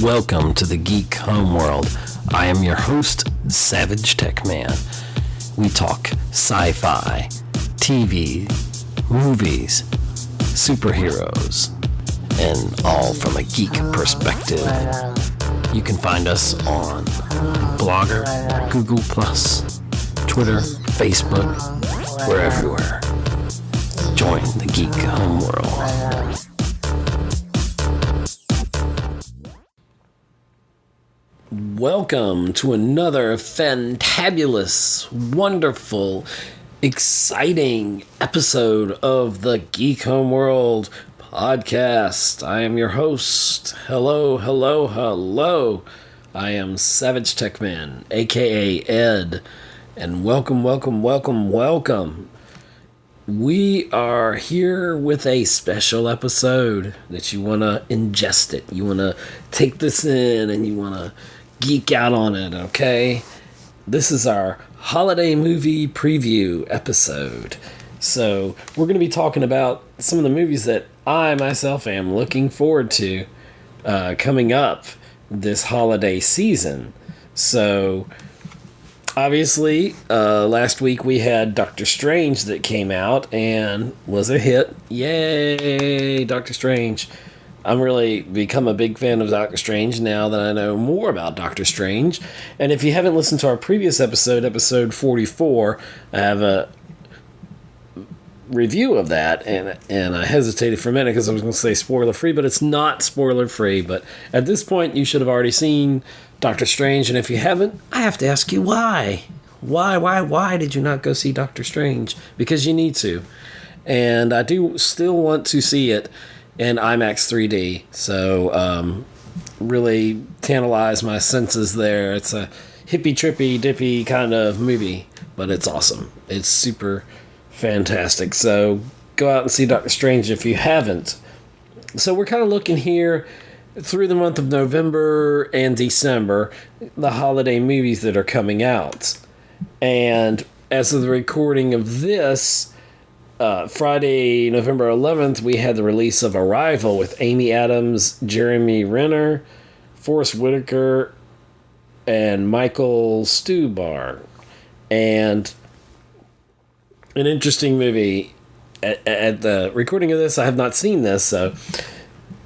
Welcome to the Geek Homeworld. I am your host, SavageTechman. We talk sci-fi, TV, movies, superheroes, and all from a geek perspective. You can find us on Blogger, Google+, Twitter, Facebook. We're everywhere. Join the Geek Homeworld. Welcome to another fantabulous, wonderful, exciting episode of the Geek Homeworld podcast. I am your host. Hello. I am SavageTechman, aka Ed, and welcome. We are here with a special episode that you want to ingest it. You want to take this in and you want to geek out on it, okay? This is our holiday movie preview episode. So we're going to be talking about some of the movies that I myself am looking forward to coming up this holiday season. So obviously, last week we had Doctor Strange that came out and was a hit. Yay, Doctor Strange. I'm really become a big fan of Doctor Strange now that I know more about Doctor Strange. And if you haven't listened to our previous episode, episode 44, I have a review of that, and I hesitated for a minute because I was going to say spoiler-free, but it's not spoiler-free. But at this point, you should have already seen Doctor Strange, and if you haven't, I have to ask you why. Why did you not go see Doctor Strange? Because you need to. And I do still want to see it in IMAX 3D, so really tantalize my senses there. It's a hippy trippy dippy kind of movie, but it's awesome. It's super fantastic. So go out and see Doctor Strange if you haven't. So we're kind of looking here through the month of November and December, the holiday movies that are coming out. And as of the recording of this, Friday, November 11th, we had the release of Arrival with Amy Adams, Jeremy Renner, Forrest Whitaker, and Michael Stuhlbarg. And an interesting movie. At the recording of this, I have not seen this, so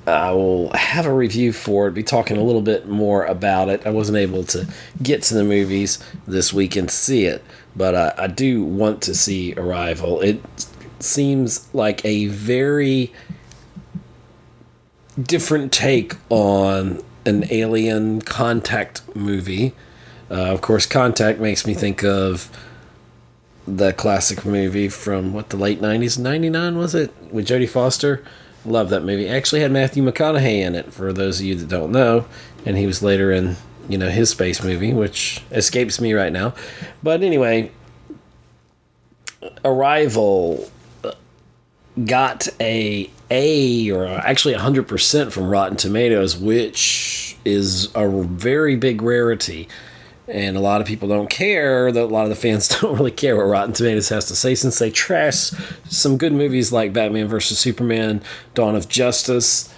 I will have a review for it, be talking a little bit more about it. I wasn't able to get to the movies this week and see it, but I do want to see Arrival. It seems like a very different take on an alien Contact movie. Of course, Contact makes me think of the classic movie from, the late 90s? 99, was it? With Jodie Foster. Love that movie. Actually had Matthew McConaughey in it, for those of you that don't know. And he was later in, his space movie, which escapes me right now. But anyway, Arrival got actually 100% from Rotten Tomatoes, which is a very big rarity. And a lot of people don't care. A lot of the fans don't really care what Rotten Tomatoes has to say, since they trash some good movies like Batman vs. Superman, Dawn of Justice,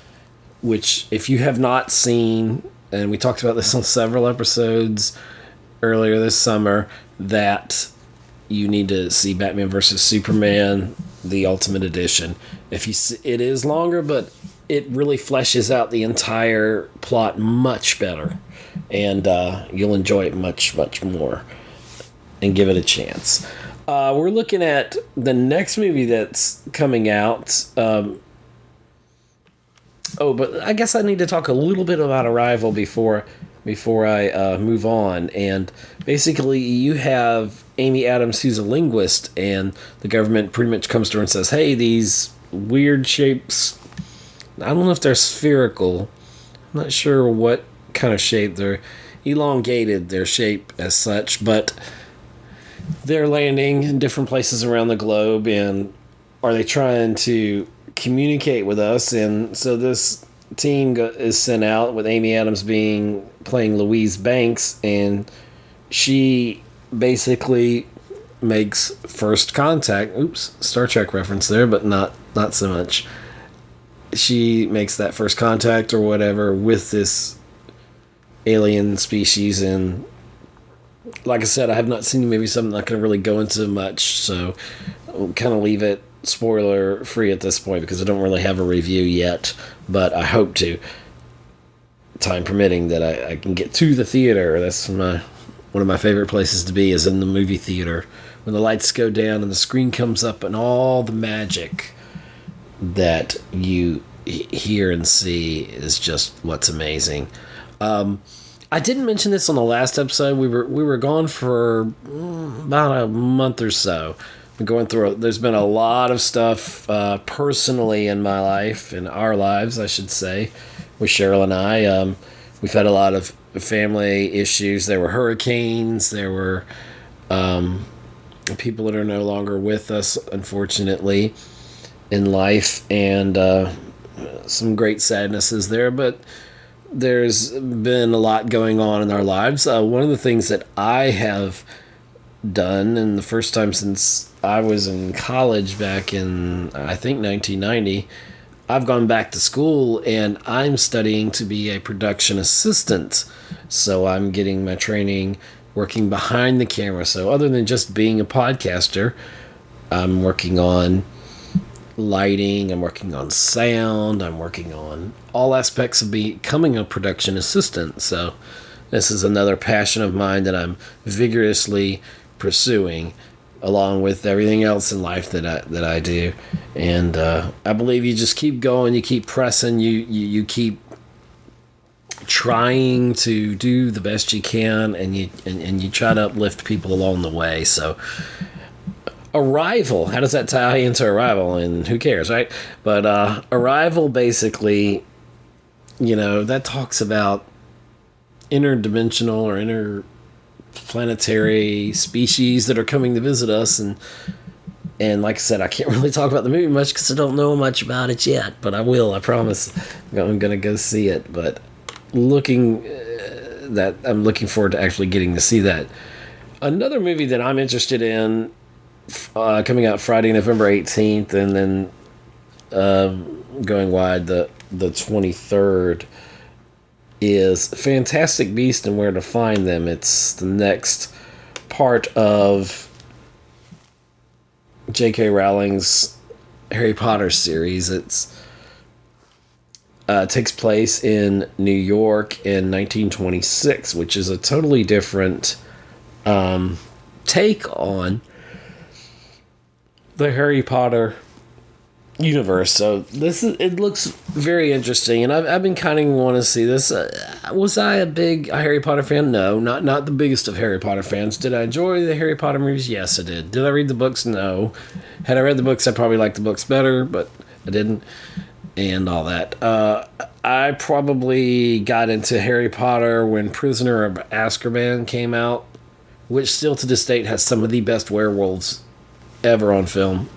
which if you have not seen, and we talked about this on several episodes earlier this summer, that you need to see Batman vs. Superman, the Ultimate Edition. It is longer, but it really fleshes out the entire plot much better. And you'll enjoy it much, much more. And give it a chance. We're looking at the next movie that's coming out. But I guess I need to talk a little bit about Arrival before I move on. And basically, you have Amy Adams, who's a linguist, and the government pretty much comes to her and says, hey, these weird shapes, I don't know if they're spherical. I'm not sure what kind of shape. They're elongated, their shape as such, but they're landing in different places around the globe, and are they trying to communicate with us? And so this team is sent out, with Amy Adams playing Louise Banks, and she basically makes first contact. Oops, Star Trek reference there, but not so much. She makes that first contact or whatever with this alien species. And like I said, I have not seen the movie, so I'm not going to really go into much. So I'll kind of leave it spoiler free at this point because I don't really have a review yet, but I hope to, time permitting, that I can get to the theater. That's one of my favorite places to be, is in the movie theater, when the lights go down and the screen comes up and all the magic that you hear and see is just what's amazing. I didn't mention this on the last episode. We were gone for about a month or so. Been going through. There's been a lot of stuff personally in my life, in our lives, I should say, with Cheryl and I. We've had a lot of family issues. There were hurricanes. There were people that are no longer with us, unfortunately, in life, and some great sadnesses there. But there's been a lot going on in our lives. One of the things that I have done, and the first time since I was in college back in, I think, 1990, I've gone back to school and I'm studying to be a production assistant. So I'm getting my training working behind the camera. So other than just being a podcaster, I'm working on lighting, I'm working on sound, I'm working on all aspects of becoming a production assistant. So this is another passion of mine that I'm vigorously pursuing, along with everything else in life that I do. And I believe you just keep going, you keep pressing, you keep trying to do the best you can, and you try to uplift people along the way. So Arrival, how does that tie into Arrival? And who cares, right? But Arrival, basically, that talks about interdimensional or interplanetary species that are coming to visit us, and like I said, I can't really talk about the movie much because I don't know much about it yet, but I will, I promise. I'm gonna go see it, but I'm looking forward to actually getting to see that. Another movie that I'm interested in, coming out Friday, November 18th, and then going wide the 23rd, is Fantastic Beasts and Where to Find Them. It's the next part of J.K. Rowling's Harry Potter series. It takes place in New York in 1926, which is a totally different take on the Harry Potter universe. So it looks very interesting, and I've been kind of wanting to see this. Was I a big Harry Potter fan? No, not the biggest of Harry Potter fans. Did I enjoy the Harry Potter movies? Yes, I did. Did I read the books? No. Had I read the books, I probably liked the books better, but I didn't, and all that. I probably got into Harry Potter when Prisoner of Azkaban came out, which still to this date has some of the best werewolves ever on film,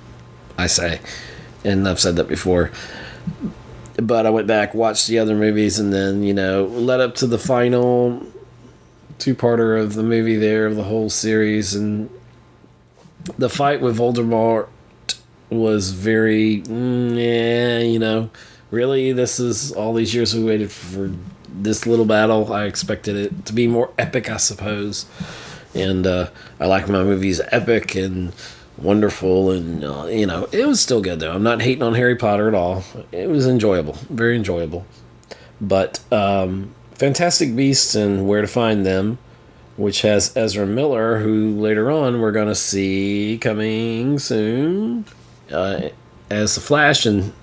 I say. And I've said that before. But I went back, watched the other movies, and then, led up to the final two-parter of the movie there, of the whole series. And the fight with Voldemort was very, really, this is all these years we waited for this little battle. I expected it to be more epic, I suppose. And I like my movies epic and wonderful, and it was still good though. I'm not hating on Harry Potter at all. It was enjoyable, very enjoyable. But Fantastic Beasts and Where to Find Them, which has Ezra Miller, who later on we're gonna see coming soon as the Flash in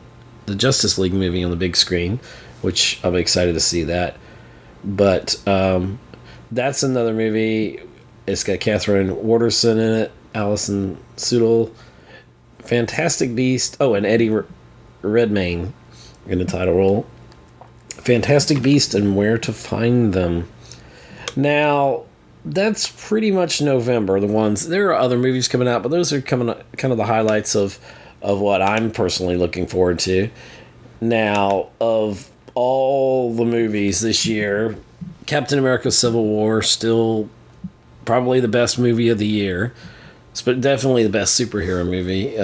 the Justice League movie on the big screen, which I'll be excited to see that. But that's another movie. It's got Catherine Waterston in it, Alison Sudol, Fantastic Beast. Oh, and Eddie Redmayne in the title role. Fantastic Beast and Where to Find Them. Now, that's pretty much November. The ones, there are other movies coming out, but those are coming kind of the highlights of what I'm personally looking forward to. Now, of all the movies this year, Captain America: Civil War still probably the best movie of the year. But definitely the best superhero movie.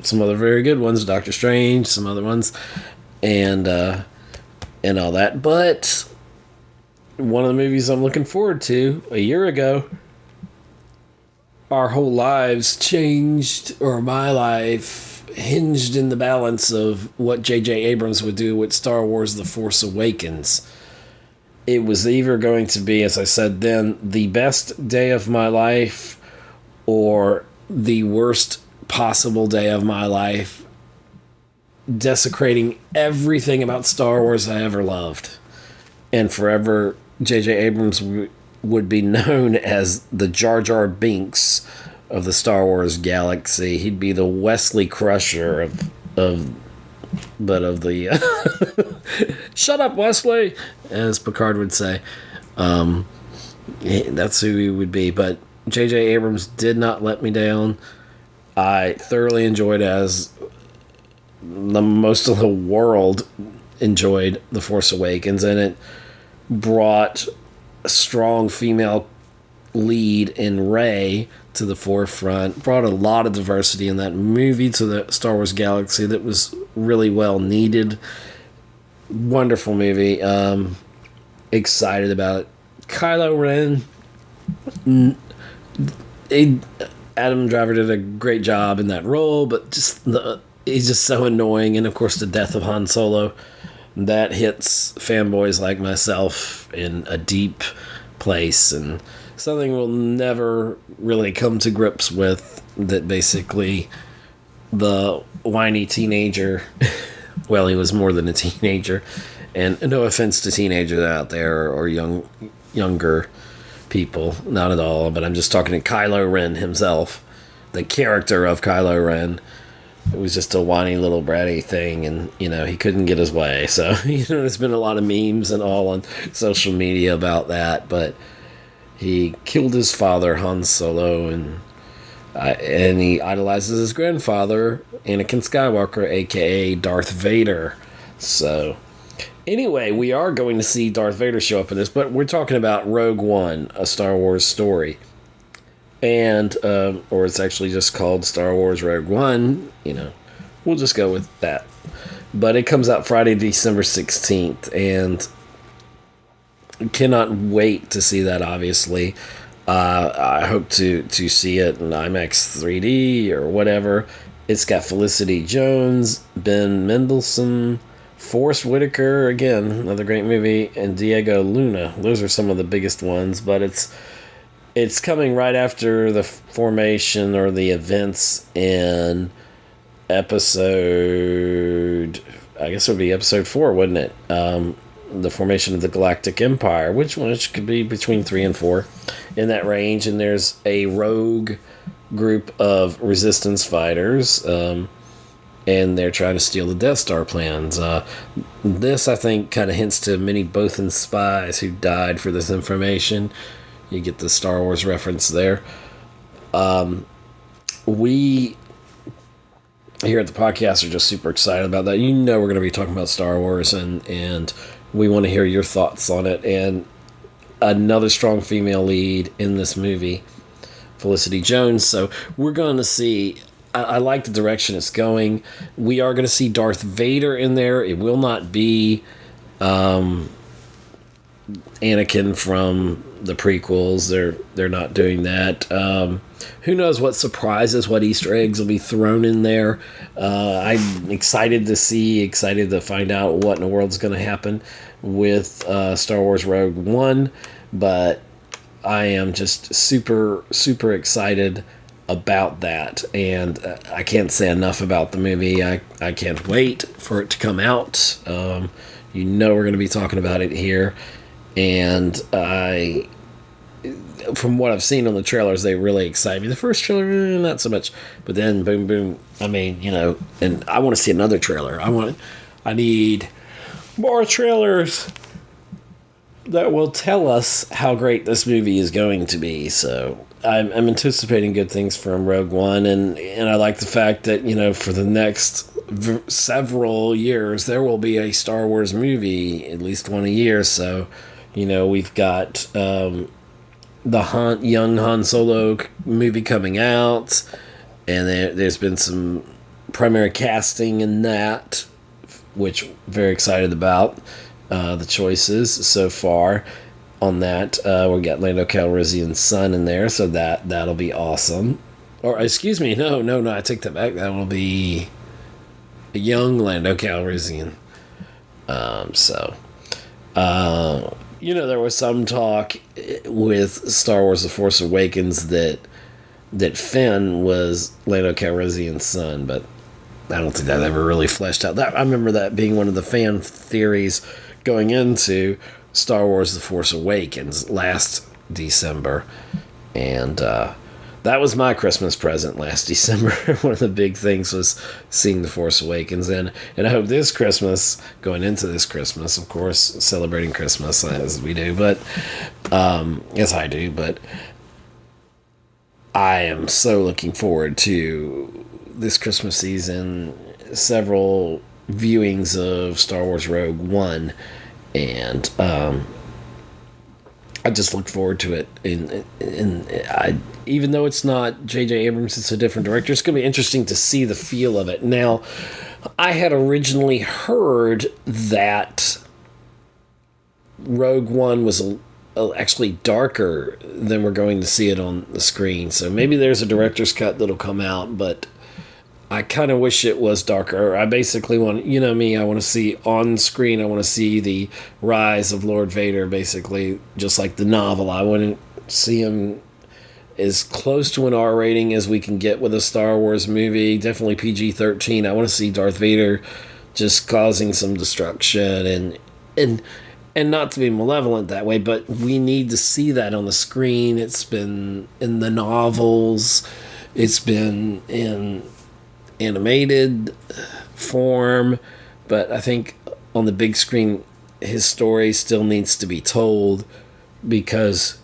Some other very good ones, Doctor Strange, some other ones, and all that. But one of the movies I'm looking forward to. A year ago, our whole lives changed, or my life hinged in the balance of what J.J. Abrams would do with Star Wars The Force Awakens. It was either going to be, as I said then, the best day of my life or the worst possible day of my life, desecrating everything about Star Wars I ever loved. And forever, J.J. Abrams would be known as the Jar Jar Binks of the Star Wars galaxy. He'd be the Wesley Crusher of the shut up, Wesley, as Picard would say. That's who he would be. But J.J. Abrams did not let me down. I thoroughly enjoyed, as the most of the world enjoyed, The Force Awakens, and it brought a strong female lead in Rey to the forefront, brought a lot of diversity in that movie to the Star Wars galaxy that was really well needed. Wonderful movie. Excited about it. Kylo Ren, Adam Driver did a great job in that role, but he's just so annoying. And of course, the death of Han Solo, that hits fanboys like myself in a deep place, and something we'll never really come to grips with, that basically the whiny teenager, well, he was more than a teenager, and no offense to teenagers out there or younger people, not at all, but I'm just talking to Kylo Ren himself, the character of Kylo Ren. It was just a whiny little bratty thing, and, he couldn't get his way. So, there's been a lot of memes and all on social media about that, but he killed his father, Han Solo, and he idolizes his grandfather, Anakin Skywalker, a.k.a. Darth Vader. So, anyway, we are going to see Darth Vader show up in this, but we're talking about Rogue One, a Star Wars story. And, or it's actually just called Star Wars Rogue One, we'll just go with that. But it comes out Friday, December 16th, and cannot wait to see that, obviously. I hope to see it in IMAX 3D or whatever. It's got Felicity Jones, Ben Mendelsohn, Forrest Whitaker, again, another great movie, and Diego Luna. Those are some of the biggest ones, but it's coming right after the formation or the events in episode, I guess it would be episode 4, wouldn't it? The formation of the Galactic Empire, which could be between 3 and 4 in that range. And there's a rogue group of resistance fighters, and they're trying to steal the Death Star plans. This, I think, kind of hints to many Bothan spies who died for this information. You get the Star Wars reference there. We here at the podcast are just super excited about that. We're going to be talking about Star Wars, and we want to hear your thoughts on it. And another strong female lead in this movie, Felicity Jones. So we're going to see, I like the direction it's going. We are going to see Darth Vader in there. It will not be Anakin from the prequels. They're not doing that. Who knows what surprises, what Easter eggs will be thrown in there. I'm excited to find out what in the world's going to happen with Star Wars Rogue One, but I am just super, super excited about that, and I can't say enough about the movie. I can't wait for it to come out. We're going to be talking about it here, and from what I've seen on the trailers, they really excite me. The first trailer, not so much, but then boom, boom. I mean, and I want to see another trailer. I need more trailers that will tell us how great this movie is going to be. So I'm anticipating good things from Rogue One, and I like the fact that, for the next several years, there will be a Star Wars movie, at least one a year. So, we've got the young Han Solo movie coming out, and there's been some primary casting in that, which I'm very excited about the choices so far. on that. We got Lando Calrissian's son in there, so that'll be awesome. Or excuse me, no, I take that back. That will be a young Lando Calrissian. There was some talk with Star Wars: The Force Awakens that Finn was Lando Calrissian's son, but I don't think that ever really fleshed out. I remember that being one of the fan theories going into Star Wars: The Force Awakens last December, and that was my Christmas present last December. One of the big things was seeing The Force Awakens, and I hope this Christmas, going into this Christmas, of course, celebrating Christmas as we do, but as I do, but I am so looking forward to this Christmas season, several viewings of Star Wars Rogue One, and I just look forward to it. Even though it's not J.J. Abrams, it's a different director. It's going to be interesting to see the feel of it. Now, I had originally heard that Rogue One was actually darker than we're going to see it on the screen. So maybe there's a director's cut that'll come out, but I kind of wish it was darker. I basically want, me, I want to see on screen, I want to see the rise of Lord Vader, basically, just like the novel. I want to see him as close to an R rating as we can get with a Star Wars movie, definitely PG-13. I want to see Darth Vader just causing some destruction and not to be malevolent that way, but we need to see that on the screen. It's been in the novels, it's been in animated form, but I think on the big screen his story still needs to be told, because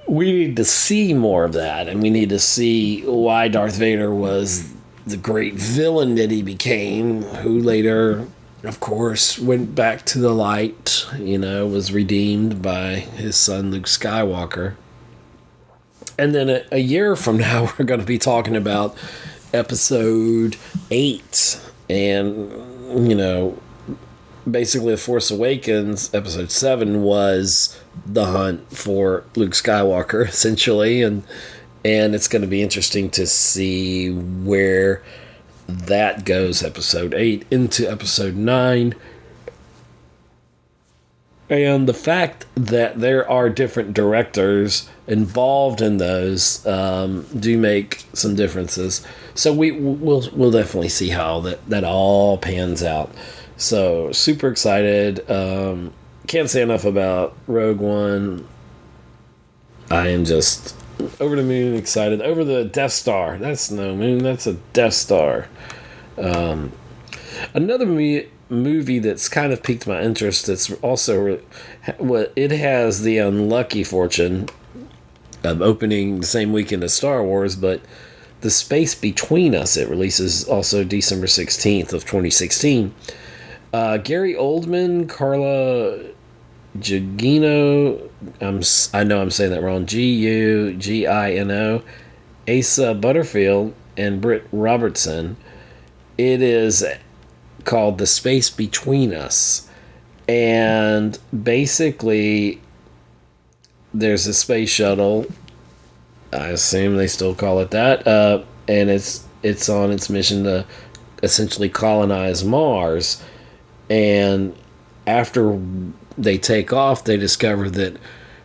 we need to see more of that, and we need to see why Darth Vader was the great villain that he became, who later, of course, went back to the light, was redeemed by his son Luke Skywalker. And then a year from now, we're going to be talking about episode 8. And, basically The Force Awakens, episode 7, was the hunt for Luke Skywalker, essentially. And it's going to be interesting to see where that goes, episode 8 into episode 9. And the fact that there are different directors involved in those do make some differences. So we'll definitely see how that all pans out. So super excited. Can't say enough about Rogue One. I am just over the moon excited. Over the Death Star. That's no moon. That's a Death Star. Another movie that's kind of piqued my interest. It's also, it has the unlucky fortune of opening the same weekend as Star Wars, but The Space Between Us, it releases also December 16th of 2016. Gary Oldman, Carla Gugino, I know I'm saying that wrong, Gugino, Asa Butterfield, and Britt Robertson. It is called The Space Between Us, and basically there's a space shuttle, I assume they still call it that, and it's on its mission to essentially colonize Mars. And after they take off, they discover that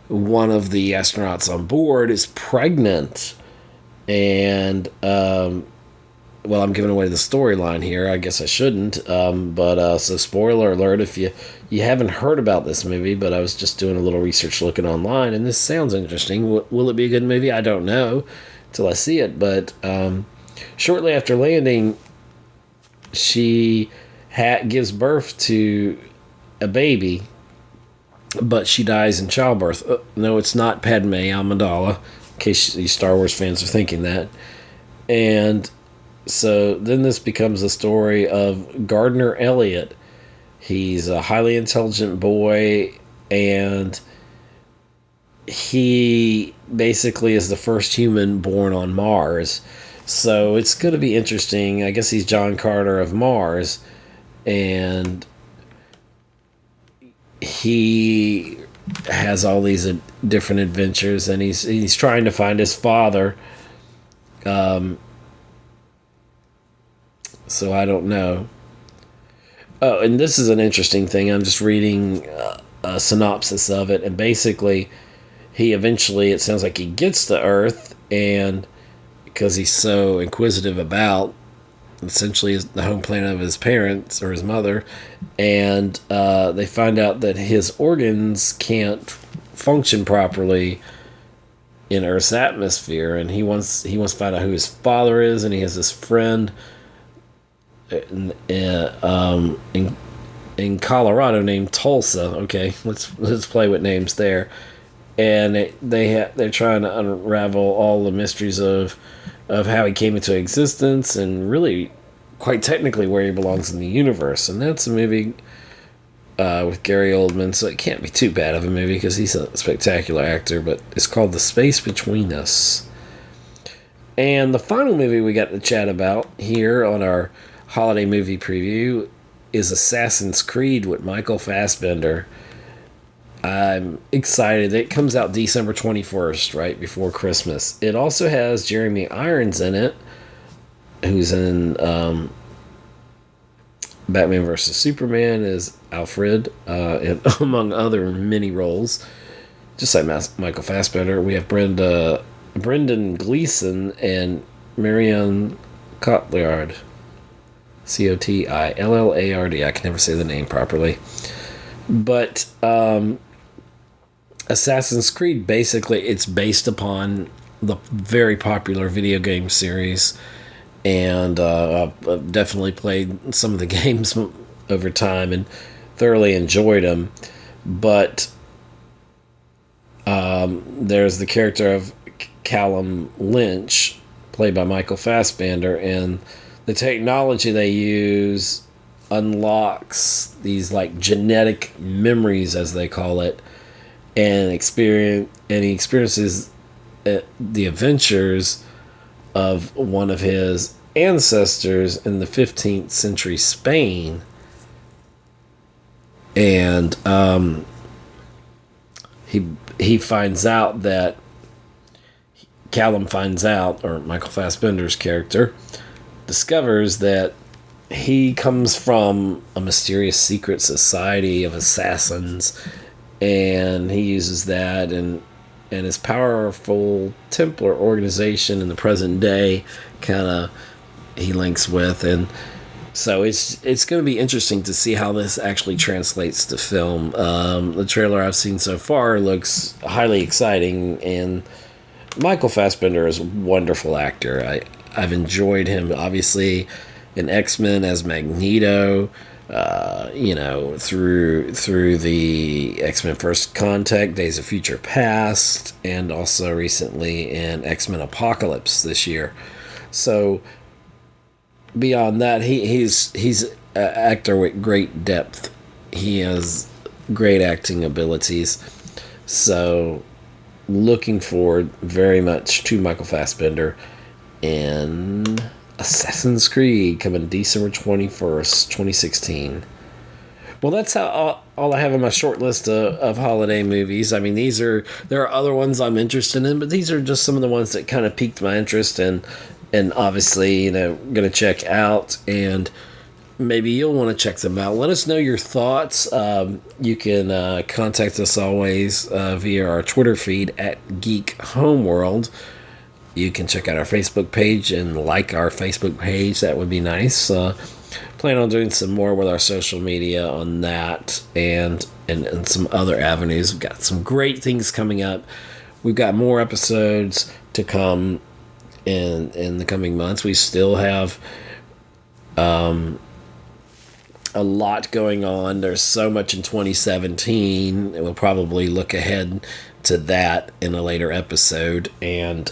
one of the astronauts on board is pregnant. And, well, I'm giving away the storyline here. I guess I shouldn't. But so spoiler alert if you haven't heard about this movie, but I was just doing a little research looking online, and this sounds interesting. Will it be a good movie? I don't know until I see it. But shortly after landing, she gives birth to a baby, but she dies in childbirth. No, it's not Padme Amidala, in case these Star Wars fans are thinking that. And so then this becomes a story of Gardner Elliott. He's a highly intelligent boy, and he basically is the first human born on Mars. So it's going to be interesting. I guess he's John Carter of Mars. And he has all these different adventures, and he's trying to find his father. So I don't know. Oh, and this is an interesting thing. I'm just reading a synopsis of it, and basically, he eventually, it sounds like he gets to Earth, and because he's so inquisitive about essentially the home planet of his parents or his mother, and they find out that his organs can't function properly in Earth's atmosphere, and he wants to find out who his father is, and he has this friend in Colorado named Tulsa. Okay, let's play with names there, and they're trying to unravel all the mysteries of how he came into existence, and really, quite technically, where he belongs in the universe. And that's a movie with Gary Oldman, so it can't be too bad of a movie because he's a spectacular actor. But it's called The Space Between Us. And the final movie we got to chat about here on our holiday movie preview is Assassin's Creed with Michael Fassbender. I'm excited. It comes out December 21st, right before Christmas. It also has Jeremy Irons in it, who's in Batman vs. Superman as Alfred, and among other many roles. Just like Michael Fassbender, we have Brendan Gleeson and Marion Cotillard. Cotillard. I can never say the name properly. But Assassin's Creed, basically, it's based upon the very popular video game series. And I've definitely played some of the games over time and thoroughly enjoyed them. But there's the character of Callum Lynch, played by Michael Fassbender, and the technology they use unlocks these like genetic memories, as they call it, and he experiences the adventures of one of his ancestors in the 15th century Spain. And he finds out that Callum finds out, or Michael Fassbender's character discovers that he comes from a mysterious secret society of assassins, and he uses that and his powerful Templar organization in the present day he links with. And so it's going to be interesting to see how this actually translates to film. The trailer I've seen so far looks highly exciting, and Michael Fassbender is a wonderful actor. I've enjoyed him, obviously, in X-Men as Magneto, through the X-Men First Contact, Days of Future Past, and also recently in X-Men Apocalypse this year. So beyond that, he's an actor with great depth. He has great acting abilities. So looking forward very much to Michael Fassbender in Assassin's Creed, coming December 21st, 2016. Well, that's all I have on my short list of holiday movies. I mean, there are other ones I'm interested in, but these are just some of the ones that kind of piqued my interest and obviously, going to check out, and maybe you'll want to check them out. Let us know your thoughts. You can contact us always via our Twitter feed at Geek Homeworld. You can check out our Facebook page and like our Facebook page. That would be nice. Plan on doing some more with our social media on that and some other avenues. We've got some great things coming up. We've got more episodes to come in the coming months. We still have a lot going on. There's so much in 2017, and we'll probably look ahead to that in a later episode. And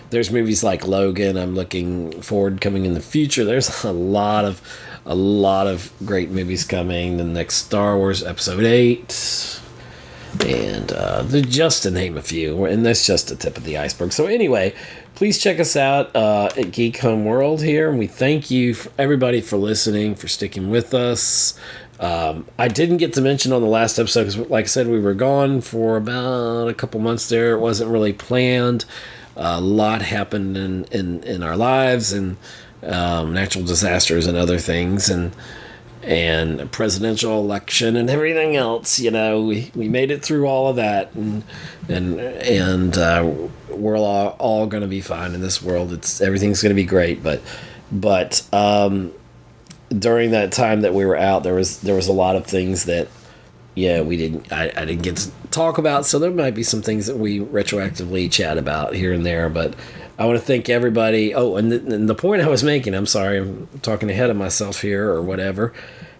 there's movies like Logan I'm looking forward coming in the future. There's a lot of great movies coming. The next Star Wars Episode 8, and just to name a few, and that's just the tip of the iceberg. So anyway, please check us out at Geek Homeworld here, and we thank you everybody for listening, for sticking with us. I didn't get to mention on the last episode because, like I said, we were gone for about a couple months there. It wasn't really planned. A lot happened in our lives, and natural disasters and other things, and a presidential election and everything else. We made it through all of that, and we're all going to be fine in this world. Everything's going to be great, but during that time that we were out, there was a lot of things that I didn't get to talk about, so there might be some things that we retroactively chat about here and there, but I want to thank everybody. Oh, and the point I was making, I'm sorry, I'm talking ahead of myself here or whatever,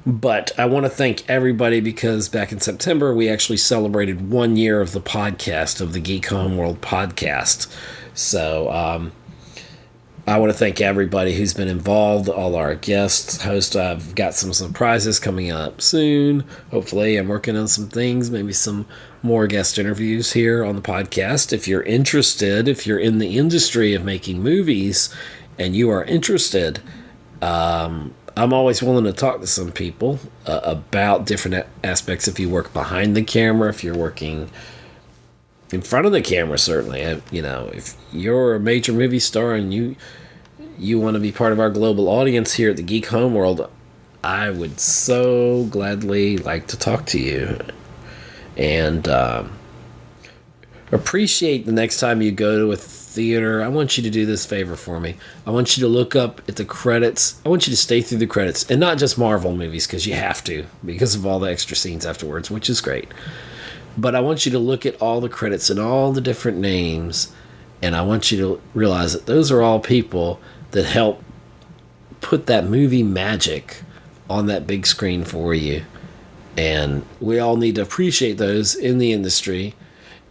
but I want to thank everybody because back in September, we actually celebrated 1 year of the podcast, of the Geek Homeworld podcast. So, I want to thank everybody who's been involved, all our guests, hosts. I've got some surprises coming up soon. Hopefully, I'm working on some things, maybe some more guest interviews here on the podcast. If you're interested, if you're in the industry of making movies and you are interested, I'm always willing to talk to some people about different aspects. If you work behind the camera, if you're working in front of the camera, certainly. If you're a major movie star and you want to be part of our global audience here at the Geek Homeworld, I would so gladly like to talk to you. And appreciate the next time you go to a theater. I want you to do this favor for me. I want you to look up at the credits. I want you to stay through the credits, and not just Marvel movies, because you have to, because of all the extra scenes afterwards, which is great. But I want you to look at all the credits and all the different names, and I want you to realize that those are all people that help put that movie magic on that big screen for you. And we all need to appreciate those in the industry.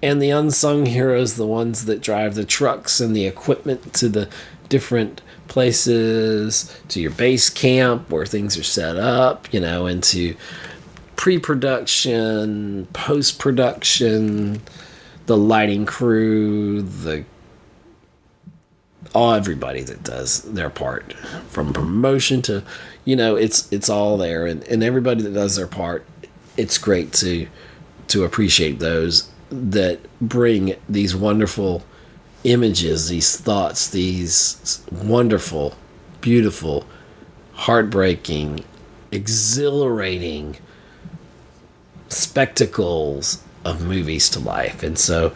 And the unsung heroes, the ones that drive the trucks and the equipment to the different places, to your base camp where things are set up, into pre-production, post-production, the lighting crew, everybody that does their part, from promotion to, it's all there, and everybody that does their part. It's great to appreciate those that bring these wonderful images, these thoughts, these wonderful, beautiful, heartbreaking, exhilarating spectacles of movies to life. And so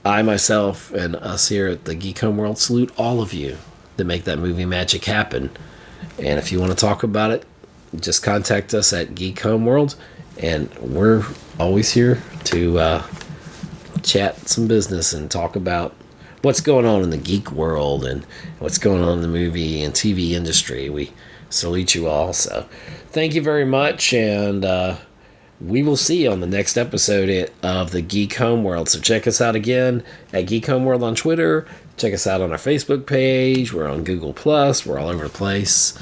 I myself and us here at the Geek Homeworld salute all of you that make that movie magic happen. And if you want to talk about it, just contact us at Geek Homeworld, and we're always here to chat some business and talk about what's going on in the geek world and what's going on in the movie and TV industry. We salute you all. So thank you very much, and we will see you on the next episode of the Geek Homeworld. So check us out again at Geek Homeworld on Twitter. Check us out on our Facebook page. We're on Google+. We're all over the place.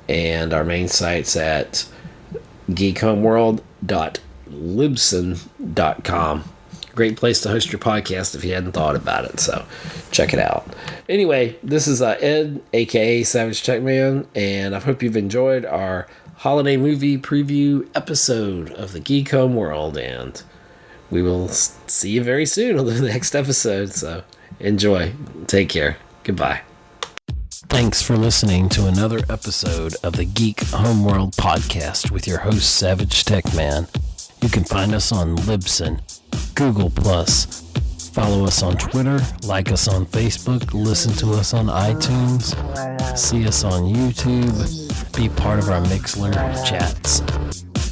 And our main site's at geekhomeworld.libsyn.com. Great place to host your podcast if you hadn't thought about it. So check it out. Anyway, this is Ed, a.k.a. SavageTechman, and I hope you've enjoyed our holiday movie preview episode of the Geek Homeworld, and we will see you very soon on the next episode. So enjoy. Take care. Goodbye. Thanks for listening to another episode of the Geek Homeworld podcast with your host, SavageTechman. You can find us on Libsyn, Google+, follow us on Twitter, like us on Facebook, listen to us on iTunes, see us on YouTube, be part of our Mixler chats.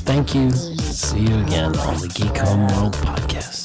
Thank you. See you again on the Geek Homeworld podcast.